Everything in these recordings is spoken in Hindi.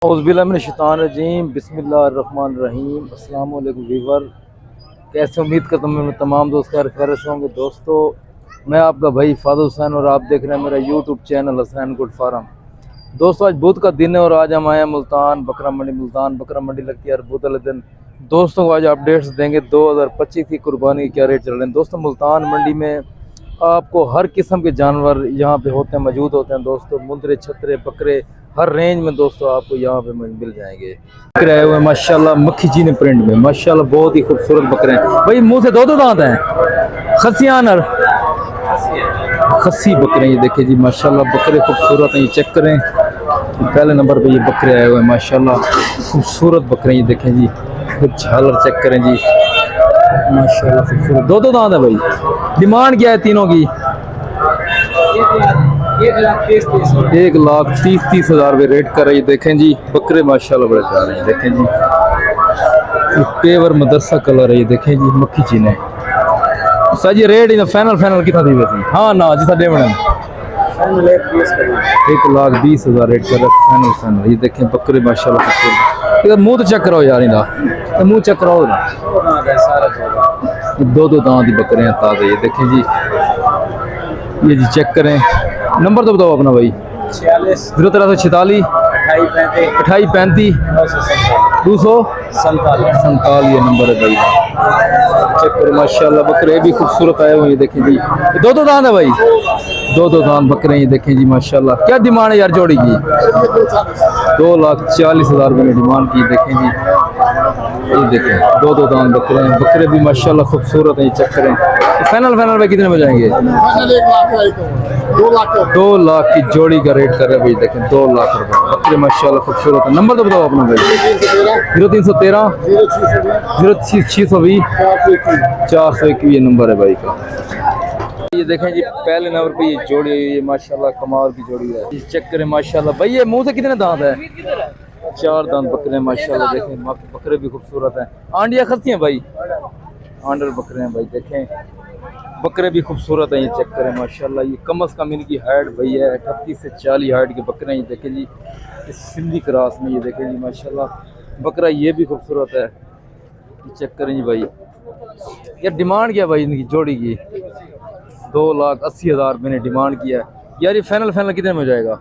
औज़ुबिल्लाहिमिनश्शैतानिर्रजीम बिस्मिल्लाहिर्रहमानिर्रहीम। अस्सलाम वालेकुम वीवर, कैसे उम्मीद करता हूँ मैं तमाम दोस्त खैर से होंगे। दोस्तों, मैं आपका भाई फादल हुसैन और आप देख रहे हैं मेरा YouTube channel Hussain good farm. दोस्तों, आज बुध का दिन है और आज हम आए हैं मुल्तान बकरा मंडी। मुल्तान बकरा मंडी लगती है हर बुध वाले दिन। दोस्तों को आज अपडेट्स देंगे 2025 की कुर्बानी के क्या रेट चल रहे हैं। दोस्तों, मुल्तान मंडी में आपको हर किस्म के जानवर यहाँ पे होते हैं, मौजूद होते हैं। दोस्तों, मुंदरे, छतरे, बकरे हर रेंज में दोस्तों आपको यहाँ पे मिल जाएंगे। बकरे आए हुए हैं माशाल्लाह मक्खी चीनी प्रिंट में, माशाल्लाह बहुत ही खूबसूरत बकरे हैं भाई। मुंह से दो दांत हैं, खसियान और खस्सी बकरे ये देखिए जी माशाल्लाह। बकरे खूबसूरत हैं, ये चेक करें। पहले नंबर पे ये बकरे आए हुए हैं माशाल्लाह, खूबसूरत बकरे ये देखें जी। फिर झालर चेक करें जी माशाल्लाह, खूबसूरत दो दांत है भाई। डिमांड क्या है तीनों की? 1,30,30,000 रुपये रेट कर रही है। देखें जी बकरे माशाल्लाह बड़े प्यारे हैं। देखें जी पेवर मदरसा कलर है ये देखें जी, मक्खी चीने सर जी। रेट फाइनल कितना दी वैसे? हाँ ना जी साढ़े मैडम 1,20,000 रेट कर रहा है फाइनल। ये देखें बकरे माशाल्लाह। मुँह तो चेक करो यार, इनका मुँह चेक करो ना। दो दांत ही बकरे हैं ताज़े ये देखें जी। ये जी चेक करें। नंबर तो बताओ अपना भाई। 0,346 2835 247 ये नंबर है भाई। चेक करो माशाल्लाह, बकरे भी खूबसूरत आए हुए ये देखें जी। दो दांत है भाई, दो दांत बकरे ये देखें जी माशाल्लाह। क्या डिमांड है यार जोड़ी की? 2,40,000 रुपये में डिमांड की। देखें जी ये देखें दो दांत बकरे हैं। बकरे भी माशाल्लाह खूबसूरत हैं, ये चेक करें। फाइनल में कितने में जाएंगे? 2 लाख की जोड़ी का रेट कर रहे हैं भाई। देखें 2 लाख रुपए बकरे माशाल्लाह खूबसूरत है। नंबर तो बताओ अपना भाई। 0313 0620 421 ये नंबर है भाई का। ये देखें जी पहले नंबर पे ये जोड़ी है, ये माशाल्लाह कमाल की जोड़ी है। ये चेक करें माशाल्लाह भाई। ये मुंह से कितने दांत है? 4 दांत बकरे हैं माशाल्लाह। देखें बकरे भी खूबसूरत हैं। आंडिया खस्ती हैं भाई, आंडर बकरे हैं भाई। देखें बकरे भी खूबसूरत हैं, ये चेक करें माशाल्लाह। ये कम अज़ कम इनकी हाइट भाई है 38 से 40 हाइट के बकरे हैं। ये देखें जी इस सिंधी क्रॉस में ये देखें जी माशाल्लाह बकरा ये भी खूबसूरत है, ये चेक करें जी भाई। यार डिमांड क्या भाई इनकी जोड़ी की? 2,80,000 मैंने डिमांड किया है यार। ये फाइनल कितने में हो जाएगा?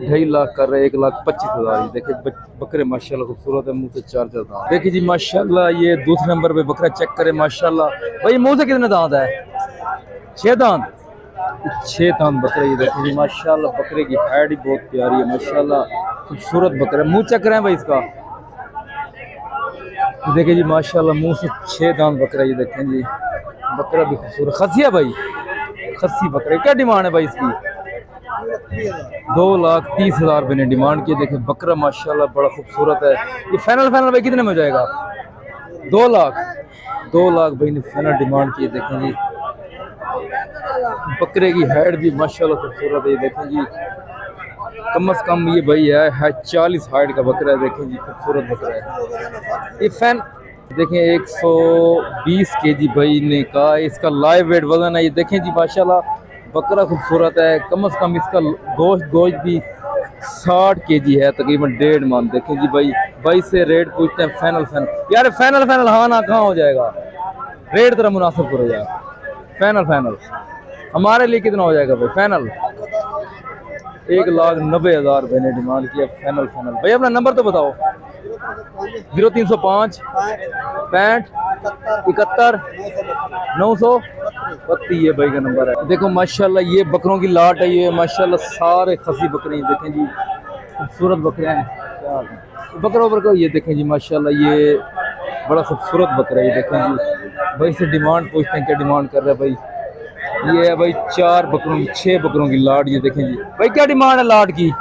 2.5 लाख कर रहे हैं, 1,25,000। ये देखे बकरे माशाल्लाह खूबसूरत है, मुंह से 4 दांत। देखिए जी माशाल्लाह ये दूसरे नंबर पे बकरा चेक करे माशाल्लाह भाई। मुंह से कितने दांत है? 6 दांत। 6 दांत बकरे ये देखिए जी माशाल्लाह। बकरे की हाइट भी बहुत प्यारी है माशाल्लाह, खूबसूरत बकरा। मुंह चेक करें भाई इसका। देखिए जी माशाल्लाह मुंह से 6 दांत बकरा ये देखें जी। बकरा भी खूबसूरत खसी है भाई, खसी बकरे। क्या डिमांड है भाई इसकी? 2,30,000 रुपये ने डिमांड की। देखे बकरा माशाल्लाह बड़ा खूबसूरत है। ये फाइनल भाई कितने में हो जाएगा? 2 लाख भाई ने फाइनल डिमांड की। देखें जी बकरे की हाइट भी माशाल्लाह खूबसूरत है। ये देखें जी कम अज़ कम ये भाई है 40 हाइट का बकरा है। देखें जी खूबसूरत बकरा है ये फैन। देखें 120 kg भाई ने कहा, इसका लाइव वेट वजन है। ये देखें जी माशाल्लाह बकरा खूबसूरत है। कम अज़ कम इसका गोश्त भी 60 kg है, तकरीबन 1.5 मन। देखें जी भाई से रेट पूछते हैं। फाइनल यार फाइनल हाँ ना कहाँ हो जाएगा? रेट तरह मुनासिब करो यार। फाइनल हमारे लिए कितना हो जाएगा भाई? फाइनल 1,90,000 रुपये ने डिमांड किया। फाइनल भाई अपना नंबर तो बताओ। 0305 65 71 932 ये भाई का नंबर है। देखो माशाल्लाह ये बकरों की लाट है, ये माशाल्लाह सारे खसी बकरे हैं। देखें जी खूबसूरत बकरे हैं। बकरों ये देखें जी माशाल्लाह ये बड़ा खूबसूरत बकरा है। ये देखें जी भाई से डिमांड पूछते हैं, क्या डिमांड कर रहे हैं भाई? ये है भाई 6 बकरों की लाट। ये देखें जी भाई क्या डिमांड है लाट की?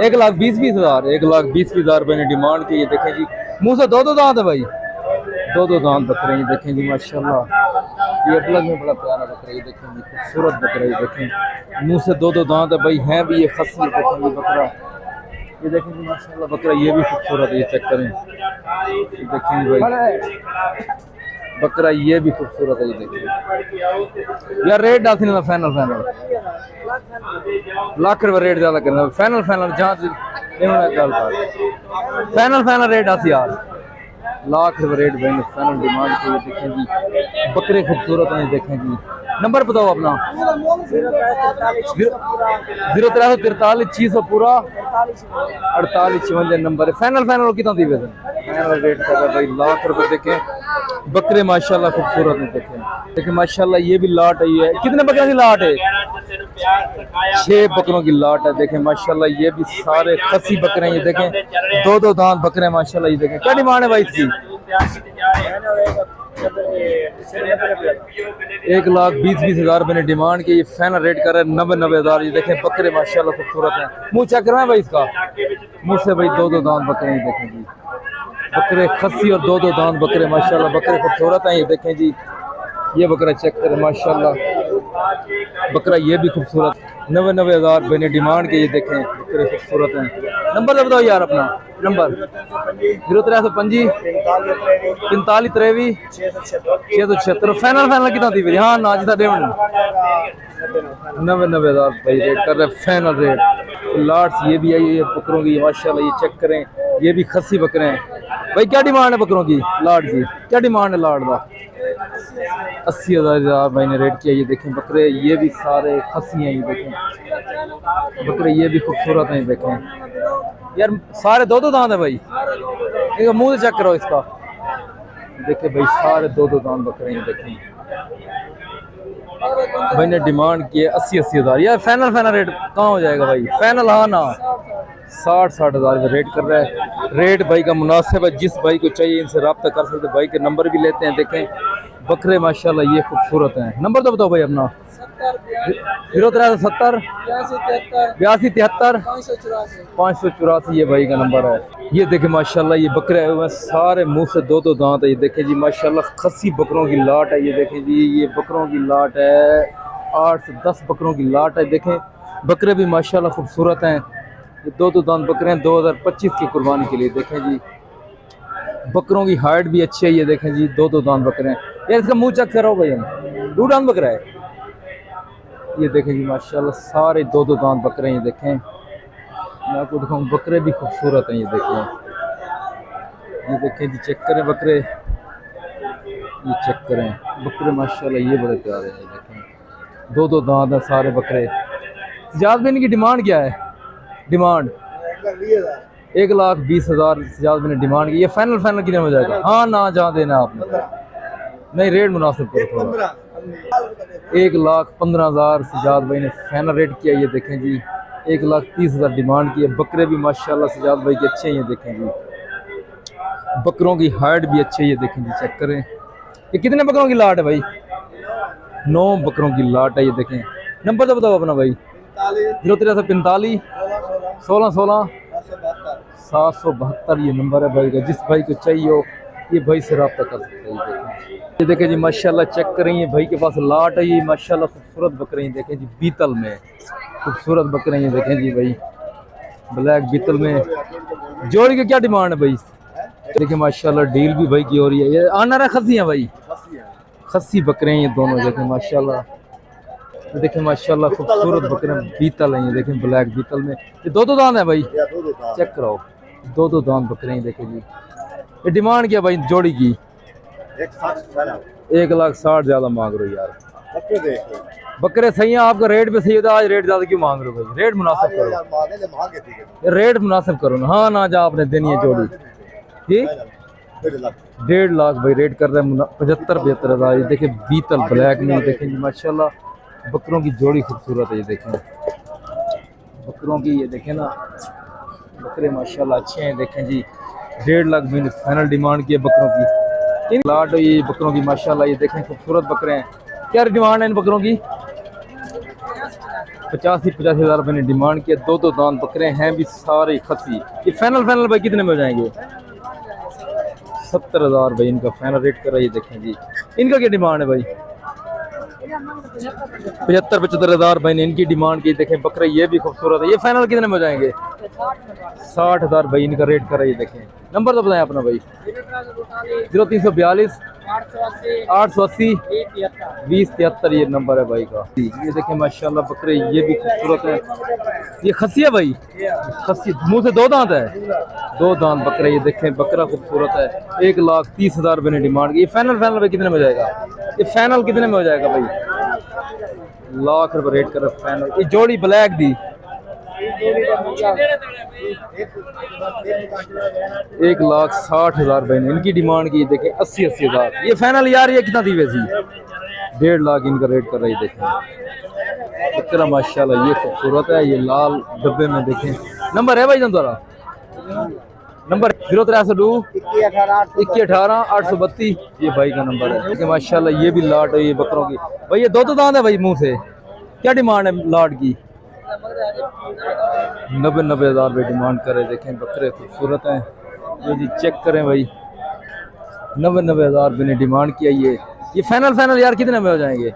1,20,000 1,20,000 रुपये ने डिमांड की। ये देखें जी मुँह से दो दांत है भाई, दो दांत बकरे। ये देखें जी माशाल्लाह ये अलग में बड़ा प्यारा बकरा। ये देखें जी खूबसूरत बकरा। ये देखें मुँह से दो दांत है भाई, हैं भी ये खस्सी बकरा। ये देखें जी माशाल्लाह बकरा ये भी खूबसूरत है, ये चेक करें। ये देखें भाई बकरा ये भी खूबसूरत है। ये देखिए यार रेट डालती ना फाइनल लाख रुपये रेट ज़्यादा करना। फाइनल जहाँ फाइनल फाइनल रेट 80,000 लाख रुपये रेट भाई ने फाइनल डिमांड की। देखें जी बकरे खूबसूरत हैं, देखें जी। नंबर बताओ अपना। 0343 पूरा 48 नंबर है। फाइनल फाइनल कितना दी वैसे फाइनल रेट कर रहा है भाई लाख रुपए। देखें बकरे माशाल्लाह खूबसूरत हैं। देखें माशाल्लाह ये भी लाट है। ये कितने बकरों की लाट है? 6 बकरों की लाट है। देखें माशाल्लाह ये भी सारे खसी बकरे हैं। ये देखें दो दांत बकरे हैं माशाल्लाह। ये देखें क्या डिमांड है भाई इसकी? 1,20,000 मैंने डिमांड की। ये फाइनल रेट कर रहा है 90,000। ये देखें बकरे माशाल्लाह खूबसूरत हैं। मुंह चेक करवाएं भाई इसका। मुंह से भाई दो दांत बकरे हैं। देखें जी बकरे खस्सी और दो दांत बकरे माशाल्लाह बकरे खूबसूरत हैं। ये देखें जी ये बकरा चेक करें माशाल्लाह बकरा ये भी खूबसूरत 90,000 मैंने डिमांड की। ये देखें बकरे खूबसूरत हैं। नंबर तो बताओ यार अपना। नंबर 0355 45 63 676। फाइनल फाइनल कितना थी? हाँ ना जितना 90,000 भाई रेट कर रहे फाइनल रेट। लाट्स ये भी आई है बकरों की माशाल्लाह। ये चेक करें ये भी खस्सी बकरे हैं भाई। क्या डिमांड है बकरों की? लाट की क्या डिमांड है? लाट का 80,000 भाई ने रेट किया। ये देखें बकरे ये भी सारे खस्सी हैं। ये देखें बकरे ये भी खूबसूरत हैं। देखें यार सारे दो दांत है भाई। इनका मुंह चेक करो इसका। देखे भाई सारे दो दांत बकरे हैं। देखें भाई ने डिमांड की है 80,000। यार फाइनल फाइनल रेट कहाँ हो जाएगा भाई? फाइनल हाँ ना 60,000 रेट कर रहा है। रेट भाई का मुनासिब है। जिस भाई को चाहिए इनसे रब्ता कर सकते। भाई के नंबर भी लेते हैं। देखें बकरे माशाल्लाह ये खूबसूरत हैं। नंबर तो बताओ भाई अपना। 0370 82 73 584 ये भाई का नंबर है। ये देखें माशाल्लाह ये बकरे हुए सारे मुंह से दो दांत है। ये देखें जी माशाल्लाह खस्सी बकरों की लाट है। ये देखें जी ये बकरों की लाट है 8 से 10 बकरों की लाट है। देखें बकरे भी माशाल्लाह खूबसूरत हैं। ये दो दांत बकरे हैं 2025 की कुर्बानी के लिए। देखें जी बकरों की हाइट भी अच्छी है। ये देखें जी दो दांत बकरे हैं। यार इसका मुंह चेक करो भाई। हम 2 दांत बकरा है। ये देखें जी माशाल्लाह सारे दो दांत बकरे हैं। ये देखें मैं आपको दिखाऊं बकरे भी खूबसूरत हैं। ये देखें जी चेक करें बकरे। ये चेक करें बकरे माशाल्लाह ये बड़े प्यारे हैं। ये देखें दो दांत हैं सारे बकरे। सजाद में इनकी डिमांड क्या है? डिमांड 1,20,000 सजाद मैंने डिमांड की। ये फाइनल फाइनल कितने हो जाएगा? हाँ ना जहाँ देना आपने नहीं रेट मुनासिब करो थोड़ा। 1,15,000 सजाद भाई ने फाइनल रेट किया। ये देखें जी 1,30,000 डिमांड की है। बकरे भी माशाल्लाह सजाद भाई के अच्छे हैं। ये देखें जी बकरों की हाइट भी अच्छी है। ये देखें जी चेक करें ये कितने बकरों की लाट है भाई? 9 बकरों की लाट है। ये देखें नंबर तो बताओ अपना भाई। 0345 16 16 772 ये नंबर है भाई का। जिस भाई को चाहिए हो ये भाई से रब्ता कर सकते हैं। ये देखें जी माशाल्लाह चेक करें ये भाई के पास लाट है। ये माशाल्लाह खूबसूरत बकरे हैं। देखें जी बीतल में खूबसूरत बकरे हैं। ये देखें जी भाई ब्लैक बीतल में जोड़ी की क्या डिमांड है भाई? देखिए माशाल्लाह डील भी भाई की हो रही है। ये आना रहा खस्सी हैं भाई खस्सी बकरे हैं ये दोनों। देखें माशाल्लाह देखें माशाल्लाह खूबसूरत बकरे बीतल हैं। ये देखें ब्लैक बीतल में ये दो दांत है भाई। चेक कराओ दो दांत बकरे हैं। देखें जी ये डिमांड क्या भाई जोड़ी की? 1,60,000 ज्यादा मांग रहे हो यार। बकरे सही है आपका रेट पे सही होता है। आज रेट ज्यादा क्यों मांग रहे हो भाई? रेट मुनासिब करो। रेट मुनासिब करो ना। हाँ ना जा आपने देनी है जोड़ी ठीक 1.5 लाख भाई रेट कर रहे हैं 75,000 ये देखें बीतल ब्लैक में। देखें जी माशाल्लाह बकरों की जोड़ी खूबसूरत है। ये देखें बकरों की ये देखें ना बकरे माशाल्लाह अच्छे हैं। देखें जी 1.5 लाख मैंने फाइनल डिमांड की है बकरों की। इन लाट ये बकरों की माशाल्लाह। ये देखें खूबसूरत बकरे हैं। क्या डिमांड है इन बकरों की? 85,000 मैंने डिमांड किया। दो दांत बकरे हैं भी सारे खसी। ये फाइनल भाई कितने में हो जाएंगे? 70,000 भाई इनका फाइनल रेट कर रहा है। ये देखें जी इनका क्या डिमांड है भाई? 75,000 भाई ने इनकी डिमांड की। देखें बकरे ये भी खूबसूरत है। ये फाइनल कितने में हो जाएंगे? 60,000 भाई इनका रेट कर रही है। देखें नंबर तो बताएं अपना भाई। 0342 880 2073 ये नंबर है भाई का। ये देखें माशाल्लाह बकरे ये भी खूबसूरत है। ये खस्सी है भाई, खस्सी मुंह से दो दांत है, दो दांत बकरे। ये देखें बकरा खूबसूरत है। 1,30,000 रुपये ने डिमांड की। ये फाइनल भाई कितने में हो जाएगा? ये फाइनल कितने में हो जाएगा भाई? लाख रुपए रेट कर फाइनल। ये जोड़ी ब्लैक दी 1,60,000 रुपए ने इनकी डिमांड की। देखें 80,000 ये फाइनल यार। ये कितना दी वैसी? 1.5 लाख इनका रेट कर रही। देखें बकरा माशाल्लाह ये खूबसूरत है। ये लाल डब्बे में देखें। नंबर है भाई तुम्हारा? नंबर 0302 2118 832 ये भाई का नंबर है। देखिए माशाल्लाह ये भी लाट है ये बकरों की। भाई ये दो दांत है भाई मुंह से। क्या डिमांड है लाट की? 90,000 रुपये डिमांड करे। देखें बकरे खूबसूरत हैं ये जी, चेक करें भाई। 90,000 रुपये ने डिमांड किया। ये फाइनल यार कितने में हो जाएंगे?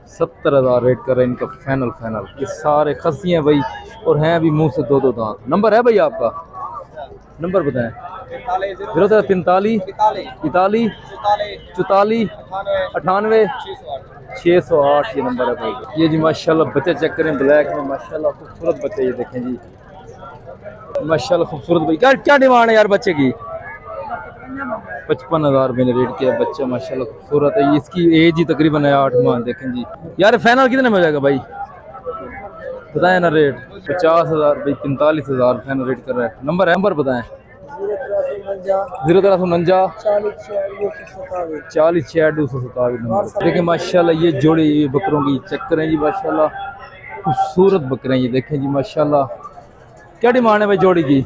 70,000 रेट कर रहे हैं इनका फाइनल। ये सारे खस्सी हैं भाई और हैं अभी मुंह से दो दांत। नंबर है भाई आपका? नंबर बताएं। 0345 41 44 98 608 ये नंबर है भाई। ये जी माशाल्लाह बच्चे चेक करें ब्लैक में माशाल्लाह खूबसूरत बच्चे। ये देखें जी माशाल्लाह खूबसूरत भाई। क्या डिमांड है यार बच्चे की? 55,000 रुपये ने रेट किया। बच्चा माशाल्लाह खूबसूरत है। इसकी एज ही तकरीबन है 8 माह। देखें जी यार फाइनल कितने में हो जाएगा भाई? बताएं ना रेट। 50,000 भाई 45,000 फाइनल रेट कर रहा है। नंबर बताएं। 0349 40 227 नंबर। देखिए माशाल्लाह ये जोड़े ये बकरों की चेक करें जी माशाल्लाह खूबसूरत बकरे ये देखें जी माशाल्लाह। क्या डिमांड है भाई जोड़ी की?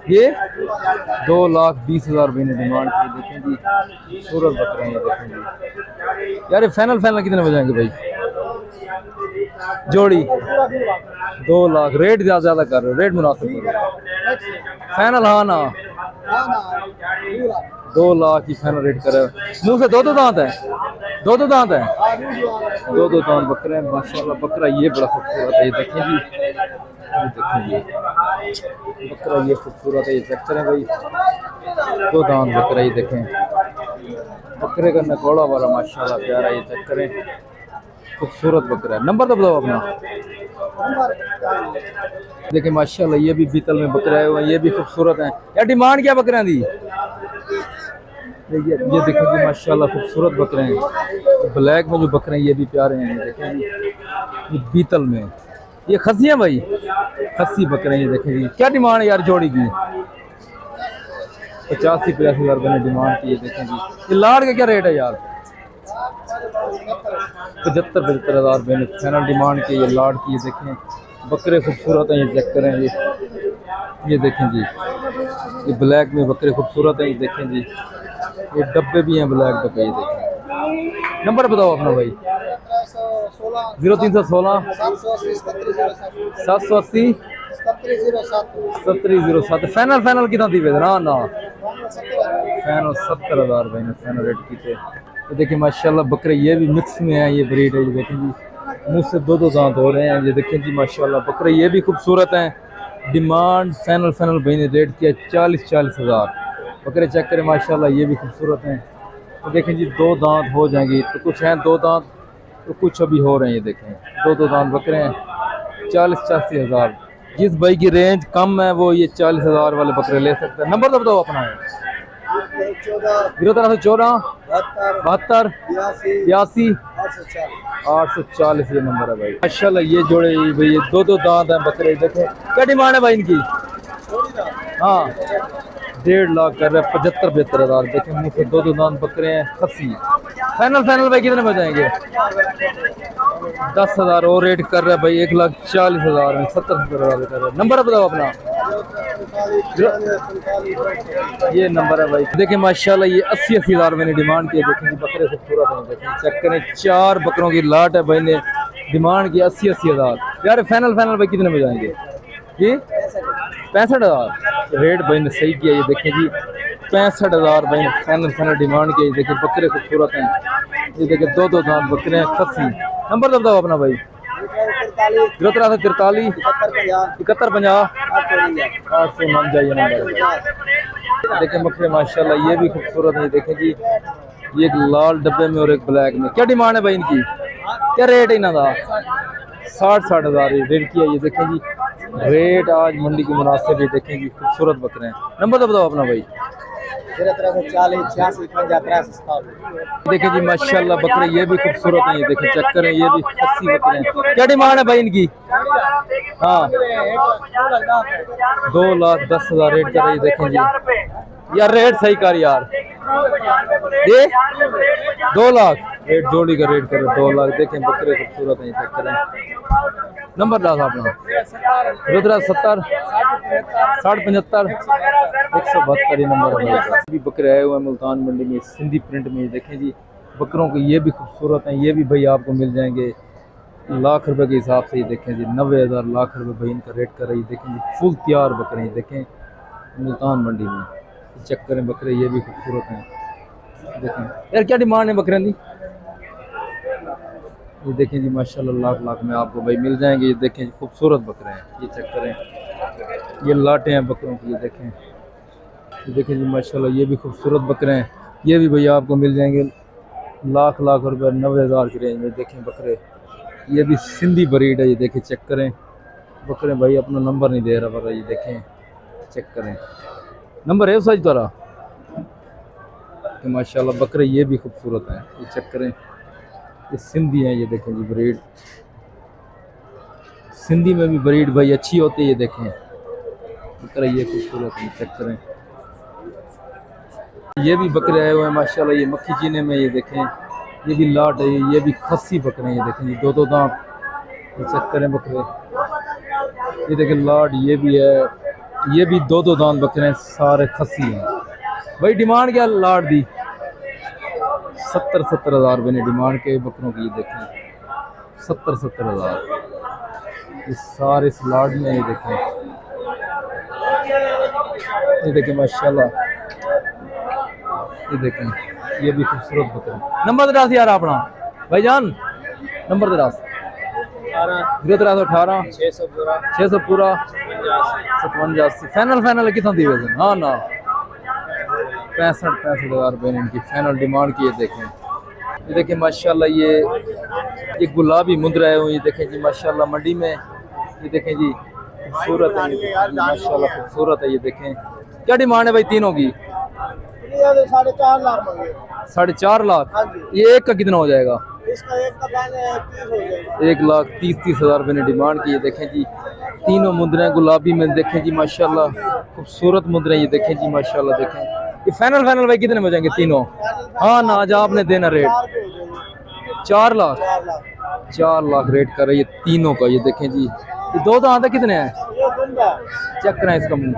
ये 2,20,000 रुपये ने डिमांड की। देखें जी खूबसूरत बकरे ये देखें जी यार। फाइनल कितने में जाएंगे भाई? जोड़ी 2 लाख। रेट ज्यादा कर रहे हो, रेट मुनासिब करो। फाइनल हाँ ना 2 लाख की फाइनल रेट कर रहे हो। मुंह से दो दांत है, दो दांत है, दो दांत बकरे हैं माशाल्लाह। बकरा ये बड़ा खूबसूरत है। ये देखें जी, ये देखें जी बकरा ये खूबसूरत है। ये चेक करें भाई 2 दांत बकरा। ये देखें बकरे का नकोड़ा वाला माशाल्लाह प्यारा। ये चेक करें खूबसूरत बकरा है। नंबर तो बताओ अपना। देखिए माशाल्लाह ये भी बीतल में बकरे आए हुए हैं। ये भी खूबसूरत हैं यार। डिमांड क्या बकरियां दी? ये देखें जी माशाल्लाह खूबसूरत बकरे हैं। ब्लैक में जो बकरे हैं ये भी प्यारे हैं। ये देखें जी ये बीतल में ये खस्सियाँ भाई, खस्सी बकरे। ये देखें जी क्या डिमांड है यार जोड़ी की? 85,000 रुपये ने डिमांड की। ये देखें जी ये लाड़ का क्या रेट है यार? 75,000 रुपये ने फाइनल डिमांड की। ये लाड़ की। ये देखें बकरे खूबसूरत हैं। ये चेक करें जी, ये देखें जी ये ब्लैक में बकरे खूबसूरत हैं। ये देखें जी ये डब्बे भी हैं ब्लैक डब्बे। ये देखें नंबर बताओ अपना भाई। 0316 780 7007। फाइनल कितना दी ना फाइनल 70,000 रुपये ने फाइनल रेट की थे। ये देखिए माशाल्लाह बकरे ये भी मिक्स में है। ये ब्रीड है। ये देखें जी मुँह से दो दांत हो रहे हैं। ये देखें जी माशाल्लाह बकरे ये भी खूबसूरत हैं। डिमांड फाइनल भाई ने रेट किया 40,000 बकरे। चेक करें माशाल्लाह ये भी खूबसूरत हैं। तो देखें जी 2 दांत हो जाएंगे तो कुछ हैं 2 दांत तो कुछ अभी हो रहे हैं। ये देखें 2 दांत बकरे हैं 40-85,000। जिस भाई की रेंज कम है वो ये 40,000 वाले बकरे ले सकते हैं। नंबर तो बताओ अपना है। 0314 72 82 840 ये नंबर है भाई। माशाल्लाह ये जोड़े भाई ये 2 दांत हैं बकरे। देखें क्या डिमांड है भाई इनकी? हाँ 1.5 लाख कर रहे हैं 75,000। देखें मुँह से 2 दांत बकरे हैं खस्सी। फाइनल भाई कितने में जाएंगे? 10,000 और रेट कर रहे हैं भाई 1,40,000 में 70,000 कर रहे हैं। नंबर बताओ अपना। ये नंबर है भाई। देखिए माशाल्लाह ये 80,000 मैंने डिमांड किया। देखें बकरे खूबसूरत हैं। देखें चेक करें 4 बकरों की लाट है भाई ने डिमांड की 80,000 यार। फाइनल भाई कितने में जाएंगे? जी 65,000 रेट भाई ने सही किया। ये देखें जी 65,000 भाई फाइनल फाइनल डिमांड की। देखिए बकरे खूबसूरत हैं, ये देखिए दो दो दांत बकरे हैं खस्सी। नंबर तो बताओ अपना भाई। 0343 71 50 849 नंबर। देखिए बकरे माशाल्लाह ये भी खूबसूरत है। देखें जी ये एक लाल डब्बे में और एक ब्लैक में। क्या डिमांड है भाई इनकी, क्या रेट है इनका? 60,000 रेट किया। ये देखें जी रेट आज मंडी के मुनासिब है। देखें जी खूबसूरत बकरे हैं। नंबर तो बताओ अपना भाई। 0340 देखें जी माशाल्लाह बकरे ये भी खूबसूरत हैं। ये देखें चेक करें, ये भी खस्सी बकरे हैं। क्या डिमांड है भाई इनकी? हाँ 2,10,000 रेट कर रही है। देखें जी यार रेट सही कर यार, ये 2 लाख रेट जोड़ी का रेट करे 2 लाख। देखें बकरे खूबसूरत हैं, चेक करें। नंबर डाला अपना 70 60 75 172 ये नंबर है। भी बकरे आए हुए हैं मुल्तान मंडी में सिंधी प्रिंट में। देखें जी बकरों के ये भी खूबसूरत हैं, ये भी भाई आपको मिल जाएंगे लाख रुपए के हिसाब से। ये देखें जी 90,000 लाख रुपए भाई इनका रेट कर रही है। देखें जी फुल तैयार बकरे हैं। देखें मुल्तान मंडी में चेक करें बकरे ये भी खूबसूरत हैं। देखें यार क्या डिमांड है बकरे की? ये देखें जी माशाल्लाह लाख लाख में आपको भाई मिल जाएंगे। ये देखें खूबसूरत बकरे हैं, ये चेक करें, ये लाटे हैं बकरों की। ये देखें, ये देखें जी माशाल्लाह ये भी खूबसूरत बकरे हैं। ये भी भैया आपको मिल जाएंगे लाख लाख रुपए 90,000 की रेंज में। देखें बकरे ये भी सिंधी ब्रीड है। ये देखें चेक करें बकरे भाई अपना नंबर नहीं दे रहा पर ये देखें चेक करें नंबर है सच तरह। माशाल्लाह बकरे ये भी खूबसूरत हैं, ये चेक करें, ये सिंधी हैं। ये देखें जी ब्रीड सिंधी में भी ब्रीड भाई अच्छी होती है। ये देखें बकरे ये खूबसूरत है, चेक करें। ये भी बकरे आए हुए हैं माशाल्लाह ये मक्खी चीने में। ये देखें ये भी लाट है, ये भी खस्सी बकरे हैं। ये देखें जी दो दो दांत, ये चेक करें बकरे। ये देखें लाट ये भी है, ये भी दो दो दांत बकरे हैं, सारे खस्सी हैं भाई। डिमांड क्या लाट दी? 70,000 रुपये ने डिमांड के बकरों की। ये देखें 70,000 ये सारे सलाड में। ये देखें माशाल्लाह, ये देखें ये भी खूबसूरत बकरे। नंबर दराज यार अपना भाईजान, नंबर दराज 0318 600 पूरा 57 फाइनल फाइनल कितना दी वैसे? हाँ ना 65,000 रुपये ने इनकी फाइनल डिमांड की। ये देखें, ये देखें माशाल्लाह ये गुलाबी मुद्रा है। ये देखें जी माशाल्लाह मंडी में। ये देखें जी खूबसूरत है, माशाल्लाह खूबसूरत है। ये देखें क्या डिमांड है भाई तीनों की? 4.5 लाख। 4.5 लाख। ये एक का कितना हो जाएगा? इसका एक का 30 हो जाएगा। 1,30,30,000 रुपये ने डिमांड की। ये देखें जी तीनों मुद्राएं गुलाबी में। देखें जी माशाल्लाह खूबसूरत मुद्राएं। ये देखें जी माशाल्लाह देखें ये फाइनल फाइनल भाई कितने में हो जाएंगे तीनों? हाँ ना आज आपने देना रेट 4 लाख। 4 लाख रेट कर रही है तीनों का। ये देखें जी ये दो दांत कितने हैं चेक करें इसका मुंह।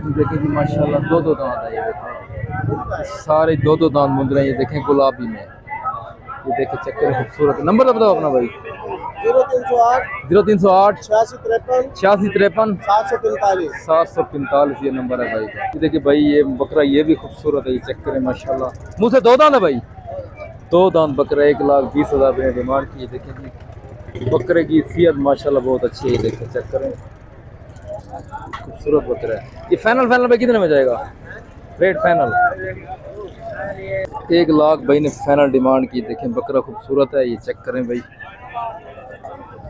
देखें जी माशाल्लाह दो दो दांत है। ये देखें सारे दो दो दांत मुद्रा। ये देखें गुलाबी में। ये देखें चेक करें खूबसूरत। नंबर तो बताओ अपना भाई। 0308 86 53 745 ये नंबर है भाई का। ये देखिए भाई ये बकरा ये भी खूबसूरत है। ये चेक करें माशाल्लाह मुँह से दो दांत है भाई, दो दांत बकरा 1,20,000 रुपये डिमांड की। देखें जी बकरे की सेहत माशाल्लाह बहुत अच्छी है। ये देखें चेक करें खूबसूरत बकरा है। ये फाइनल फाइनल भाई कितने में जाएगा रेट? फाइनल 1 लाख भाई ने फाइनल डिमांड की। देखें बकरा खूबसूरत है। ये चेक करें भाई,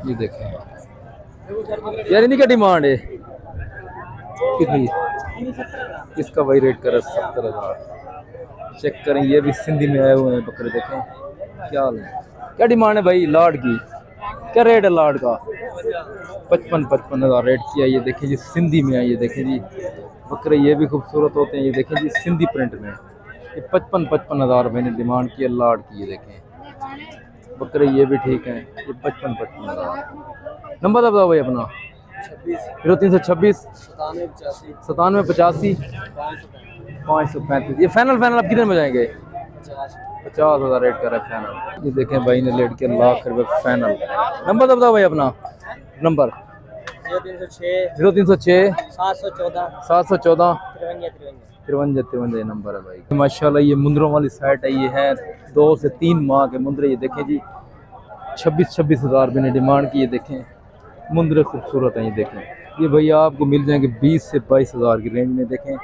ये देखें यार इनकी क्या डिमांड है कितनी? इसका भाई रेट कर 70,000। चेक करें ये भी सिंधी में आए हुए हैं बकरे। देखें क्या हाल है, क्या डिमांड है भाई लाड की? क्या रेट है लाड का? 55,000 रेट किया। ये देखें जी सिंधी में है। ये देखें जी बकरे ये भी खूबसूरत होते हैं। ये देखें जी सिंधी प्रिंट में ये 55,000 रुपये ने डिमांड की है लाड की। ये देखें बकरे ये भी ठीक हैं। ये 55,000। नंबर तो बताओ भाई अपना। 0326 97 85 535। ये फाइनल फाइनल आप कितने में जाएंगे? 50,000 रेट कर रहा है फाइनल। ये देखें भाई ने लेट के लाख रुपये फाइनल। नंबर तो बताओ भाई अपना। नंबर 0 306 0306 714 714 53 53 नंबर है भाई। माशाल्लाह ये मुंदरों वाली साइट है, ये है 2 से 3 माह के मुंदरे। ये देखें जी 26 हज़ार मैंने डिमांड की। ये देखें मुंदरे खूबसूरत हैं। ये देखें ये भैया आपको मिल जाएंगे 20 से 22 हज़ार की रेंज में। देखें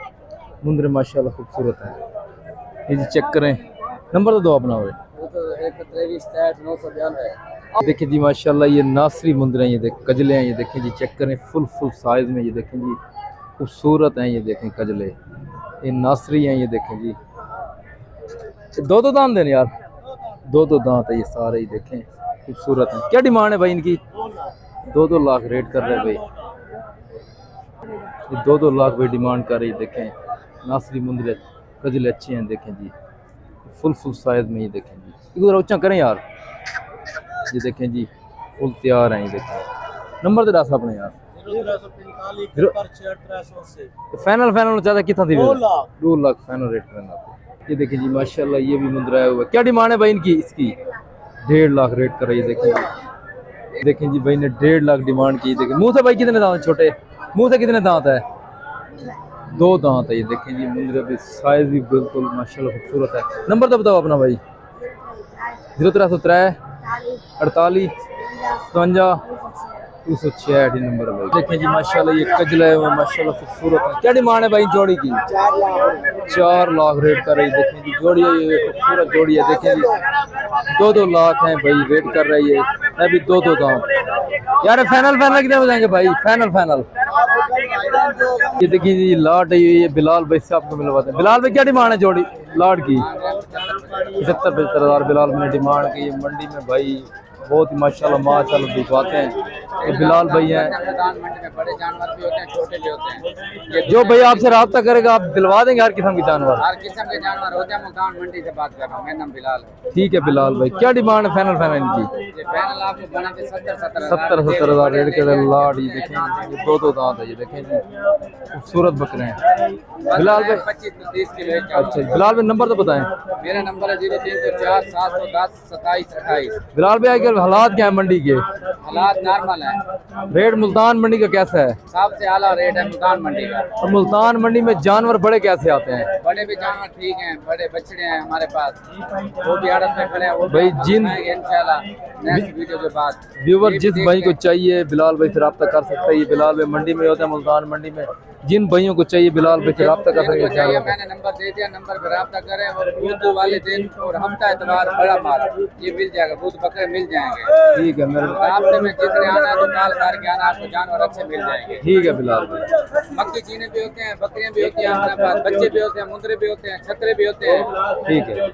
मुंदरे माशाल्लाह खूबसूरत हैं। ये जी चेक करें, नंबर तो दो अपना हुए। देखिए जी माशाल्लाह ये नासरी मुंदरे हैं। ये देख कजले हैं। ये देखें जी चेक करें फुल साइज़ में। ये देखें जी खूबसूरत हैं। ये देखें कजले, ये नासरी हैं। ये देखें जी दो दांत देने यार, दो दांत है ये सारे। ही देखें खूबसूरत हैं। क्या डिमांड है भाई इनकी? 2 लाख रेट कर रहे हैं भाई। ये 2 लाख भाई डिमांड कर रही। देखें नासरी मुंदरे कजले अच्छे हैं। देखें जी फुल साइज में। ये देखें जी इधर ऊंचा करें यार। ये देखें जी फुल तैयार हैं। ये देखें नंबर तो दस अपने यार। फाइनल चाहता कितना थी? 2 लाख फाइनल रेट करना। ये देखें जी माशाल्लाह ये भी मुंदरा आया हुआ। क्या डिमांड है भाई इनकी? इसकी 1.5 लाख रेट कर रही है। देखें जी भाई ने 1.5 लाख डिमांड की। देखें मुंह से भाई कितने दांत? छोटे मुंह से कितने दांत है? 2 दांत है। ये देखें जी मुंदरे भी साइज भी बिल्कुल माशाल्लाह खूबसूरत है। नंबर तो बताओ अपना भाई। 0303 48 57 266 नंबर है भाई। देखें जी माशाल्लाह ये कजला है माशाल्लाह खूबसूरत है। क्या डिमांड है भाई जोड़ी की? 4 लाख रेट कर रही है। देखें जी जोड़ी है, ये खूबसूरत जोड़ी है। देखें जी 2 लाख है भाई रेट कर रही है। अभी 2 दांत यार। फाइनल कितने हो जाएंगे भाई? फाइनल ये देखिए जी लाट है। ये बिलाल भाई से आपको मिलवाते हैं। बिलाल भाई क्या डिमांड है जोड़ी लाट की? 75 हज़ार बिलाल ने डिमांड की। मंडी में भाई बहुत ही माशाल्लाह दिखवाते हैं। ये बिलाल भाई हैं। बड़े जानवर भी होते हैं, छोटे भी होते हैं। जो भाई आपसे रब्ता करेगा आप दिलवा देंगे हर किस्म के जानवर? हर किस्म के जानवर होते हैं। मुल्तान मंडी से बात कर रहा हूँ, मेरा नाम बिलाल है। ठीक है बिलाल भाई क्या डिमांड है फाइनल इनकी? ये पैनल आपको बना के 70 हज़ार रेट के लाट। ये देखें ये 2 दांत है। ये देखें जी खूबसूरत बकरे हैं। बिलाल भाई 25-30 किलो। अच्छा बिलाल भाई नंबर तो बताएं। मेरा नंबर है 0304 710 27 28। बिलाल भाई आजकल हालात क्या है मंडी के? हालात नॉर्मल है। रेट मुल्तान मंडी का कैसा है? सबसे आला रेट है मुल्तान मंडी का। और मुल्तान मंडी में जानवर बड़े कैसे आते हैं? बड़े भी जानवर ठीक हैं, बड़े बछड़े हैं हमारे पास, वो भी आड़त में खड़े हैं। वो भाई जिन इंशाल्लाह नेक्स्ट वीडियो के बाद व्यूवर जिस भाई को चाहिए बिलाल भाई से रब्ता कर सकता है। ये बिलाल भाई मंडी में होता है मुल्तान मंडी में। जिन भाइयों को चाहिए बिलाल भाई से रब्ता कर सकते चाहिए हैं। मैंने नंबर दे दिया, नंबर पर रब्ता करें। और बुध वाले दिन और हफ्ता इतवार बड़ा माल ये मिल जाएगा, बुध बकरे मिल जाएंगे। ठीक है मेरे रास्ते में जितने आना है तो काल करके आना, आपको जानवर अच्छे मिल जाएंगे। ठीक है बिलाल भाई। मक्की चीने भी होते हैं, बकरियां भी होती हैं हमारे पास, बच्चे भी होते हैं, मुंदरे भी होते हैं, छतरे भी होते हैं। ठीक है।